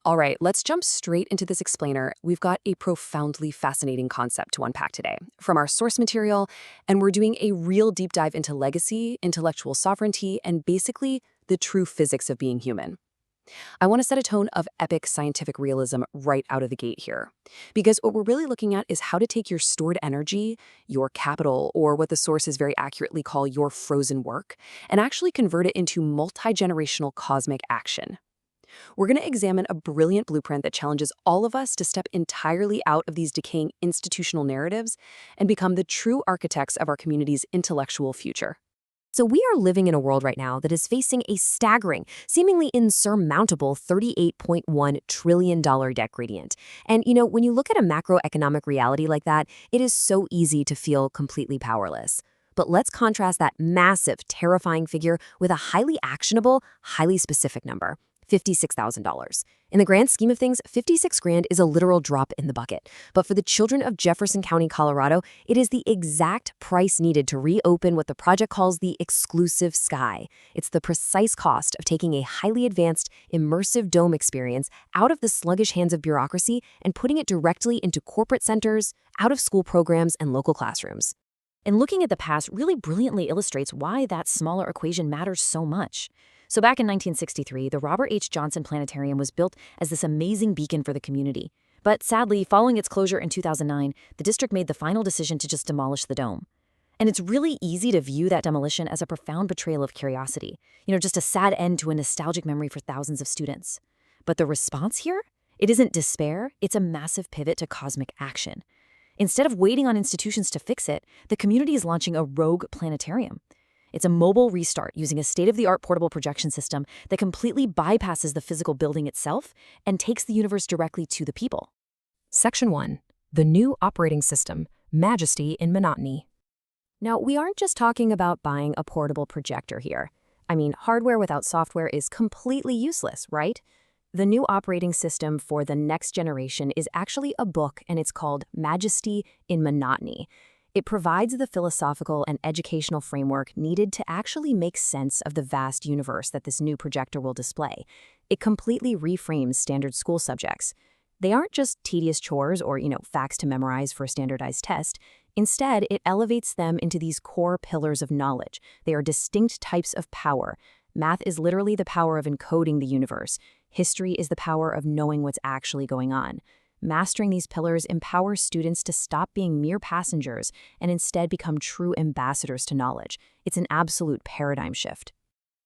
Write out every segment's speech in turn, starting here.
All right, let's jump straight into this explainer. We've got a profoundly fascinating concept to unpack today from our source material, and we're doing a real deep dive into legacy, intellectual sovereignty, and basically the true physics of being human. I want to set a tone of epic scientific realism right out of the gate here. Because what we're really looking at is how to take your stored energy, your capital, or what the sources very accurately call your frozen work, and actually convert it into multi-generational cosmic action. We're going to examine a brilliant blueprint that challenges all of us to step entirely out of these decaying institutional narratives and become the true architects of our community's intellectual future. So we are living in a world right now that is facing a staggering, seemingly insurmountable $38.1 trillion debt gradient. And, when you look at a macroeconomic reality like that, it is so easy to feel completely powerless. But let's contrast that massive, terrifying figure with a highly actionable, highly specific number. $56,000. In the grand scheme of things, 56 grand is a literal drop in the bucket. But for the children of Jefferson County, Colorado, it is the exact price needed to reopen what the project calls the exclusive sky. It's the precise cost of taking a highly advanced, immersive dome experience out of the sluggish hands of bureaucracy and putting it directly into corporate centers, out-of-school programs, and local classrooms. And looking at the past really brilliantly illustrates why that smaller equation matters so much. So back in 1963, the Robert H. Johnson Planetarium was built as this amazing beacon for the community. But sadly, following its closure in 2009, the district made the final decision to just demolish the dome. And it's really easy to view that demolition as a profound betrayal of curiosity, just a sad end to a nostalgic memory for thousands of students. But the response here? It isn't despair, it's a massive pivot to cosmic action. Instead of waiting on institutions to fix it, the community is launching a rogue planetarium. It's a mobile restart using a state-of-the-art portable projection system that completely bypasses the physical building itself and takes the universe directly to the people. Section 1. The new operating system, Majesty in Monotony. Now, we aren't just talking about buying a portable projector here. Hardware without software is completely useless, right? The new operating system for the next generation is actually a book, and it's called Majesty in Monotony. It provides the philosophical and educational framework needed to actually make sense of the vast universe that this new projector will display. It completely reframes standard school subjects. They aren't just tedious chores or, facts to memorize for a standardized test. Instead, it elevates them into these core pillars of knowledge. They are distinct types of power. Math is literally the power of encoding the universe. History is the power of knowing what's actually going on. Mastering these pillars empowers students to stop being mere passengers and instead become true ambassadors to knowledge. It's an absolute paradigm shift.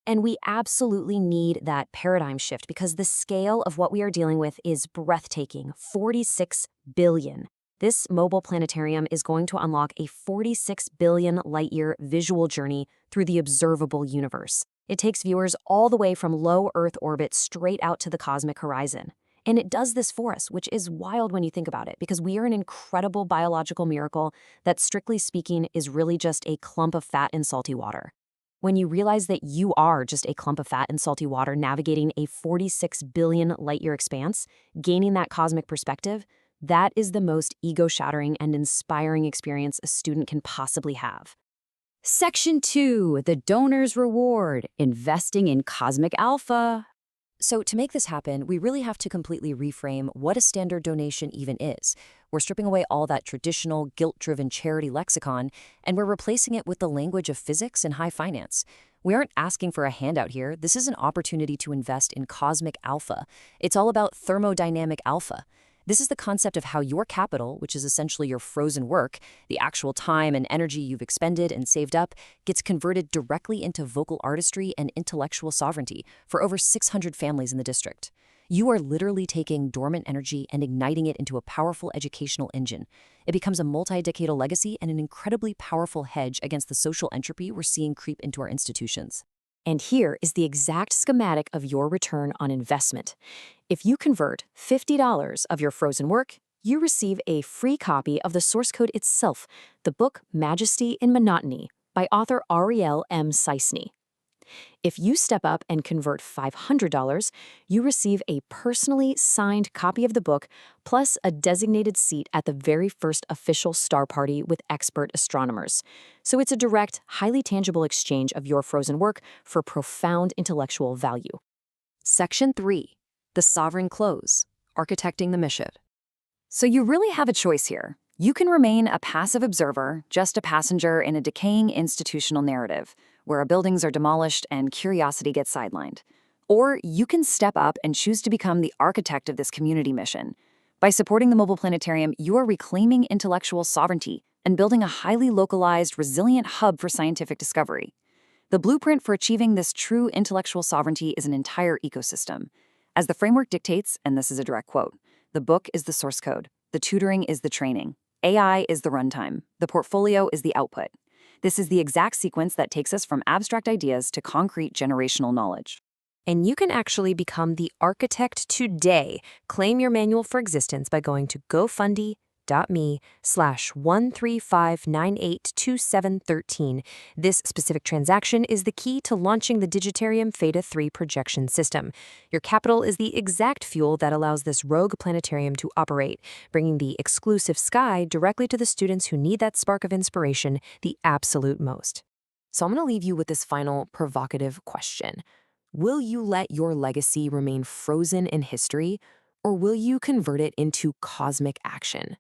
And we absolutely need that paradigm shift because the scale of what we are dealing with is breathtaking, 46 billion. This mobile planetarium is going to unlock a 46 billion light-year visual journey through the observable universe. It takes viewers all the way from low Earth orbit straight out to the cosmic horizon. And it does this for us, which is wild when you think about it, because we are an incredible biological miracle that, strictly speaking, is really just a clump of fat in salty water. When you realize that you are just a clump of fat in salty water navigating a 46 billion light-year expanse, gaining that cosmic perspective, that is the most ego-shattering and inspiring experience a student can possibly have. Section 2, the donor's reward, investing in cosmic alpha. So to make this happen, we really have to completely reframe what a standard donation even is. We're stripping away all that traditional, guilt-driven charity lexicon, and we're replacing it with the language of physics and high finance. We aren't asking for a handout here. This is an opportunity to invest in cosmic alpha. It's all about thermodynamic alpha. This is the concept of how your capital, which is essentially your frozen work, the actual time and energy you've expended and saved up, gets converted directly into vocal artistry and intellectual sovereignty for over 600 families in the district. You are literally taking dormant energy and igniting it into a powerful educational engine. It becomes a multi-decadal legacy and an incredibly powerful hedge against the social entropy we're seeing creep into our institutions. And here is the exact schematic of your return on investment. If you convert $50 of your frozen work, you receive a free copy of the source code itself, the book Majesty in Monotony by author Ariel M. Scisney. If you step up and convert $500, you receive a personally signed copy of the book, plus a designated seat at the very first official star party with expert astronomers. So it's a direct, highly tangible exchange of your frozen work for profound intellectual value. Section 3. the sovereign close, architecting the mission. So you really have a choice here. You can remain a passive observer, just a passenger in a decaying institutional narrative, where our buildings are demolished and curiosity gets sidelined. Or you can step up and choose to become the architect of this community mission. By supporting the mobile planetarium, you are reclaiming intellectual sovereignty and building a highly localized, resilient hub for scientific discovery. The blueprint for achieving this true intellectual sovereignty is an entire ecosystem. As the framework dictates, and this is a direct quote, the book is the source code, the tutoring is the training, AI is the runtime, the portfolio is the output. This is the exact sequence that takes us from abstract ideas to concrete generational knowledge. And you can actually become the architect today. Claim your manual for existence by going to gofundme.me/135982713. This specific transaction is the key to launching the Digitarium Theta 3 projection system. Your capital is the exact fuel that allows this rogue planetarium to operate, bringing the exclusive sky directly to the students who need that spark of inspiration the absolute most. So I'm going to leave you with this final provocative question. Will you let your legacy remain frozen in history, or will you convert it into cosmic action?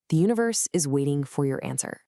The universe is waiting for your answer.